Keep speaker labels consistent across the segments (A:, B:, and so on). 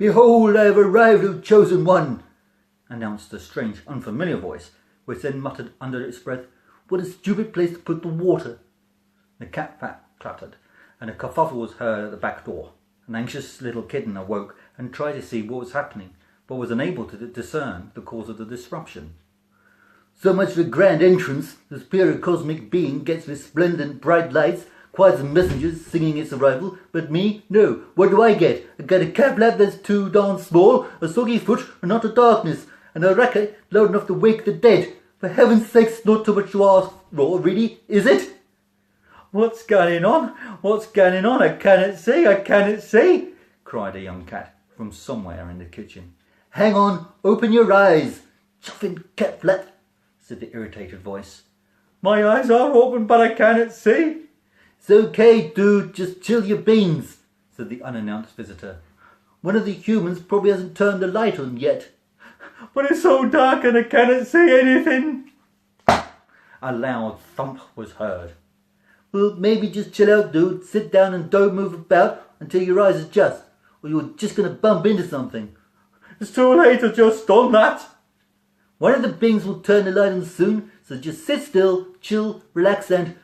A: "Behold, I have arrived, O chosen one," announced a strange, unfamiliar voice, which then muttered under its breath, "What a stupid place to put the water." The cat flap cluttered, and a kerfuffle was heard at the back door. An anxious little kitten awoke and tried to see what was happening, but was unable to discern the cause of the disruption. "So much for grand entrance. The superior cosmic being gets resplendent bright lights, choirs and messengers singing its arrival, but me, no. What do I get? I get a cat flap that's too darn small, a soggy foot and utter darkness, and a racket loud enough to wake the dead. For heaven's sakes, not too much to ask for, really, is it?" "What's going on? What's going on? I cannot see," cried a young cat from somewhere in the kitchen. "Hang on, open your eyes, chuffing cat flap," said the irritated voice. "My eyes are open, but I cannot see." "It's okay, dude, just chill your beans," said the unannounced visitor. "One of the humans probably hasn't turned the light on yet." "But it's so dark and I cannot see anything." A loud thump was heard. "Well, maybe just chill out, dude. Sit down and don't move about until your eyes adjust, or you're just going to bump into something." "It's too late to just done that." "One of the beings will turn the light on soon, so just sit still, chill, relax, and...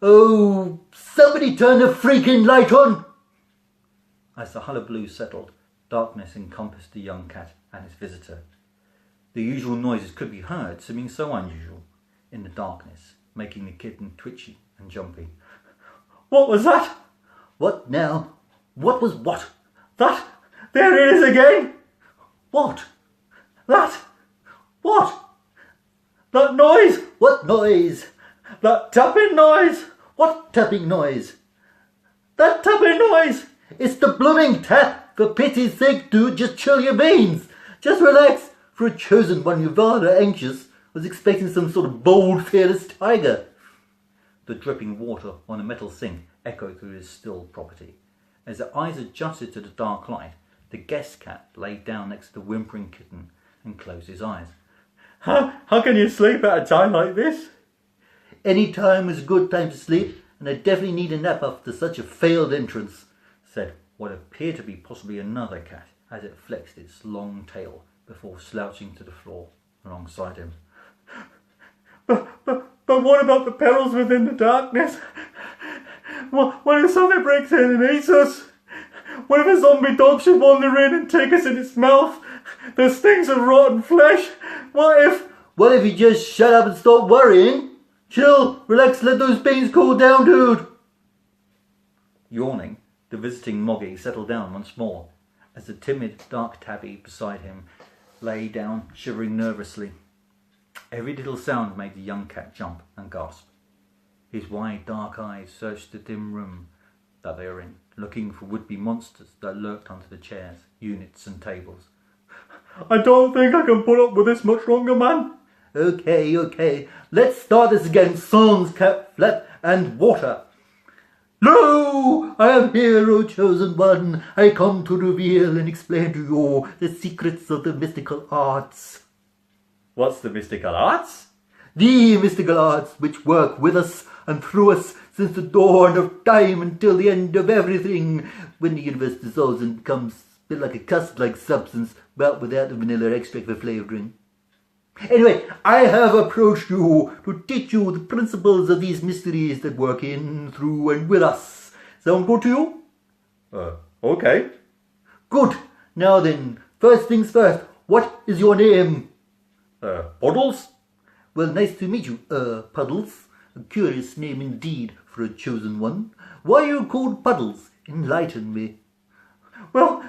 A: Oh, somebody turn the freaking light on!" As the hullabaloo settled, darkness encompassed the young cat and his visitor. The usual noises could be heard, seeming so unusual in the darkness, making the kitten twitchy and jumpy. "What was that?" "What now? What was what?" "That! There it is again!" "What?" "That! What?" "That noise!" "What noise?" "That tapping noise!" "What tapping noise?" "That tapping noise!" "It's the blooming tap! For pity's sake, dude, just chill your beans! Just relax! For a chosen one, you're rather anxious. Was expecting some sort of bold, fearless tiger." The dripping water on a metal sink echoed through his still property. As their eyes adjusted to the dark light, the guest cat lay down next to the whimpering kitten and closed his eyes. How can you sleep at a time like this?" "Any time is a good time to sleep, and I definitely need a nap after such a failed entrance," said what appeared to be possibly another cat as it flexed its long tail before slouching to the floor alongside him. But what about the perils within the darkness? What if something breaks in and eats us? What if a zombie dog should wander in and take us in its mouth? The stings of rotten flesh. What if you just shut up and stop worrying? Chill, relax, let those beans cool down, dude." Yawning, the visiting Moggy settled down once more, as the timid dark tabby beside him lay down, shivering nervously. Every little sound made the young cat jump and gasp. His wide dark eyes searched the dim room that they were in, looking for would-be monsters that lurked under the chairs, units and tables. "I don't think I can put up with this much longer, man." Okay. Let's start this again. Songs, cat flap, and water. "Lo! I am here, O chosen one. I come to reveal and explain to you the secrets of the mystical arts." "What's the mystical arts?" "The mystical arts which work with us and through us since the dawn of time until the end of everything, when the universe dissolves and becomes a bit like a custard-like substance, but without the vanilla extract for flavouring. Anyway, I have approached you to teach you the principles of these mysteries that work in, through, and with us. Sound good to you?" Okay. "Good. Now then, first things first, what is your name?"
B: Puddles?"
A: "Well, nice to meet you, Puddles. A curious name indeed for a chosen one. Why are you called Puddles? Enlighten me."
B: "Well,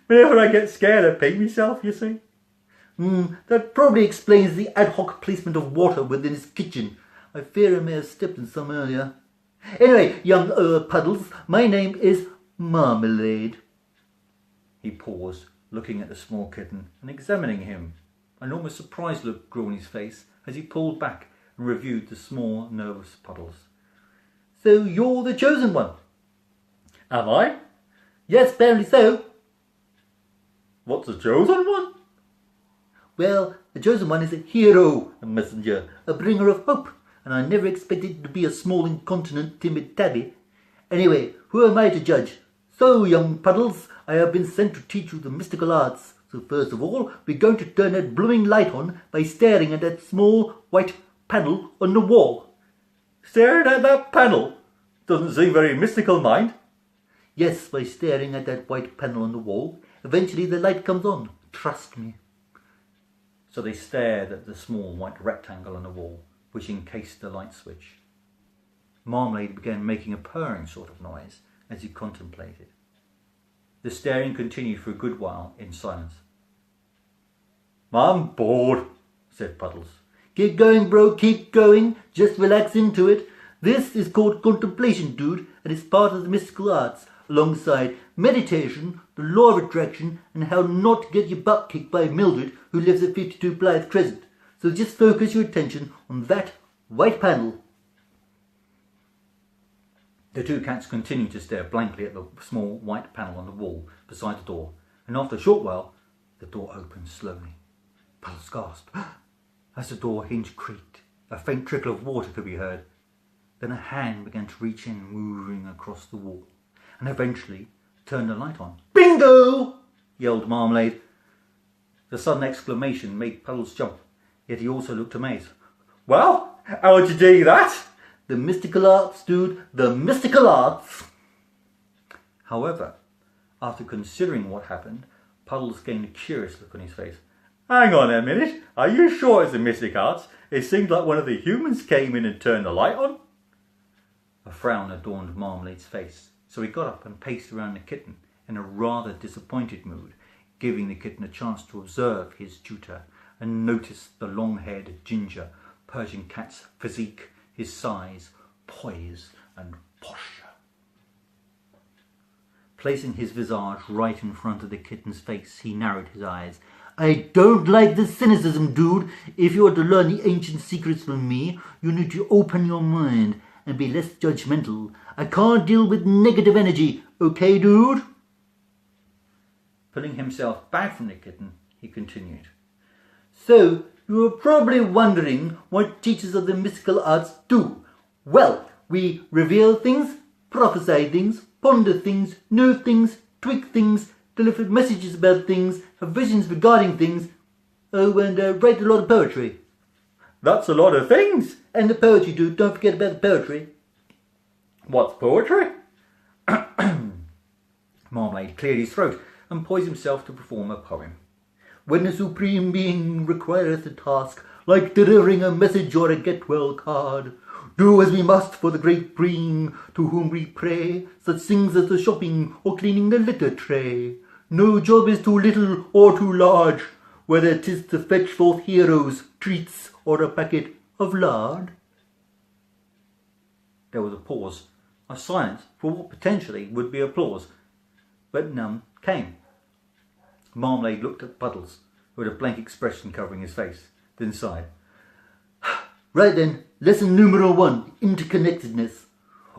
B: whenever I get scared, I pee myself, you see."
A: That probably explains the ad hoc placement of water within his kitchen. I fear I may have stepped in some earlier. Anyway, young Puddles, my name is Marmalade."
B: He paused, looking at the small kitten and examining him. An almost surprised look grew on his face as he pulled back and reviewed the small, nervous Puddles.
A: "So you're the chosen one?"
B: "Am I?"
A: "Yes, apparently so."
B: "What's a chosen one?"
A: "Well, the chosen one is a hero, a messenger, a bringer of hope, and I never expected to be a small, incontinent, timid tabby. Anyway, who am I to judge? So, young Puddles, I have been sent to teach you the mystical arts. So first of all, we're going to turn that blooming light on by staring at that small white panel on the wall.
B: Staring at that panel? Doesn't seem very mystical, mind.
A: Yes, by staring at that white panel on the wall, eventually the light comes on. Trust me.
B: So they stared at the small white rectangle on the wall, which encased the light switch. Marmalade began making a purring sort of noise as he contemplated. The staring continued for a good while in silence.
A: I'm bored, said Puddles. Keep going, bro, keep going. Just relax into it. This is called contemplation, dude, and it's part of the mystical arts, alongside meditation, the law of attraction, and how not to get your butt kicked by Mildred, who lives at 52 Blythe Crescent. So just focus your attention on that white panel.
B: The two cats continued to stare blankly at the small white panel on the wall beside the door, and after a short while, the door opened slowly. Puddles gasped. As the door hinge creaked, a faint trickle of water could be heard. Then a hand began to reach in, moving across the wall, and eventually turned the light on.
A: Bingo!
B: Yelled Marmalade. The sudden exclamation made Puddles jump, yet he also looked amazed. Well, how'd you do that?
A: The mystical arts, dude, the mystical arts.
B: However, after considering what happened, Puddles gained a curious look on his face. Hang on a minute, are you sure it's the mystic arts? It seemed like one of the humans came in and turned the light on. A frown adorned Marmalade's face, so he got up and paced around the kitten in a rather disappointed mood, giving the kitten a chance to observe his tutor and notice the long-haired ginger Persian cat's physique, his size, poise and posture. Placing his visage right in front of the kitten's face, he narrowed his eyes.
A: I don't like this cynicism, dude. If you are to learn the ancient secrets from me, you need to open your mind and be less judgmental. I can't deal with negative energy, okay, dude?
B: Pulling himself back from the kitten, he continued.
A: So, you are probably wondering what teachers of the mystical arts do. Well, we reveal things, prophesy things, ponder things, know things, tweak things, deliver messages about things, have visions regarding things. Oh, and write a lot of poetry.
B: That's a lot of things.
A: And the poetry, dude. Don't forget about the poetry.
B: What's poetry? Marmalade cleared his throat and poised himself to perform a poem.
A: When a supreme being requireth a task, like delivering a message or a get-well card, do as we must for the great being to whom we pray, such things as the shopping or cleaning the litter tray. No job is too little or too large, whether 'tis to fetch forth heroes, treats, or a packet of lard.
B: There was a pause, a silence for what potentially would be applause, but none came. Marmalade looked at Puddles, who had a blank expression covering his face, then sighed.
A: Right then, lesson numero 1, interconnectedness.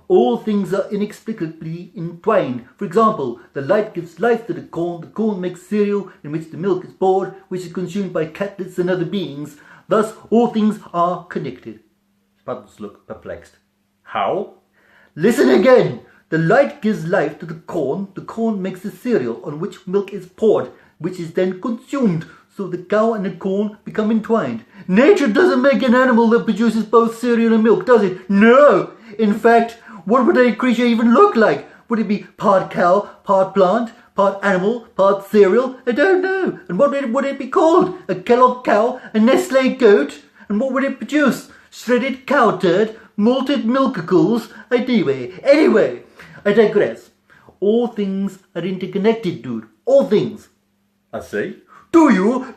A: All things are inexplicably entwined. For example, the light gives life to the corn makes cereal in which the milk is poured, which is consumed by catlets and other beings. Thus, all things are connected.
B: Puddles looked perplexed. How?
A: Listen again! The light gives life to the corn makes the cereal on which milk is poured, which is then consumed, so the cow and the corn become entwined. Nature doesn't make an animal that produces both cereal and milk, does it? No! In fact, what would a creature even look like? Would it be part cow, part plant, part animal, part cereal? I don't know. And what would it be called? A Kellogg cow? A Nestle goat? And what would it produce? Shredded cow turd? Malted milkicles? Anyway, I digress. All things are interconnected, dude. All things.
B: I see.
A: Do you?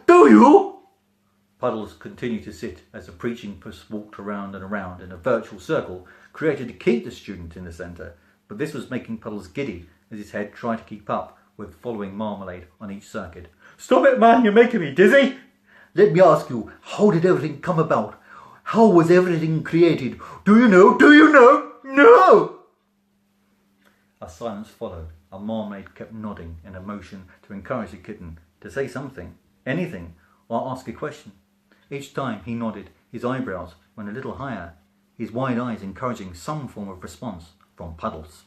B: Puddles continued to sit as the preaching puss walked around and around in a virtual circle created to keep the student in the centre, but this was making Puddles giddy as his head tried to keep up with following Marmalade on each circuit. Stop it, man, you're making me dizzy!
A: Let me ask you, how did everything come about? How was everything created? Do you know? No!
B: A silence followed, and Marmalade kept nodding in a motion to encourage the kitten to say something, anything, or ask a question. Each time he nodded, his eyebrows went a little higher, his wide eyes encouraging some form of response from Puddles.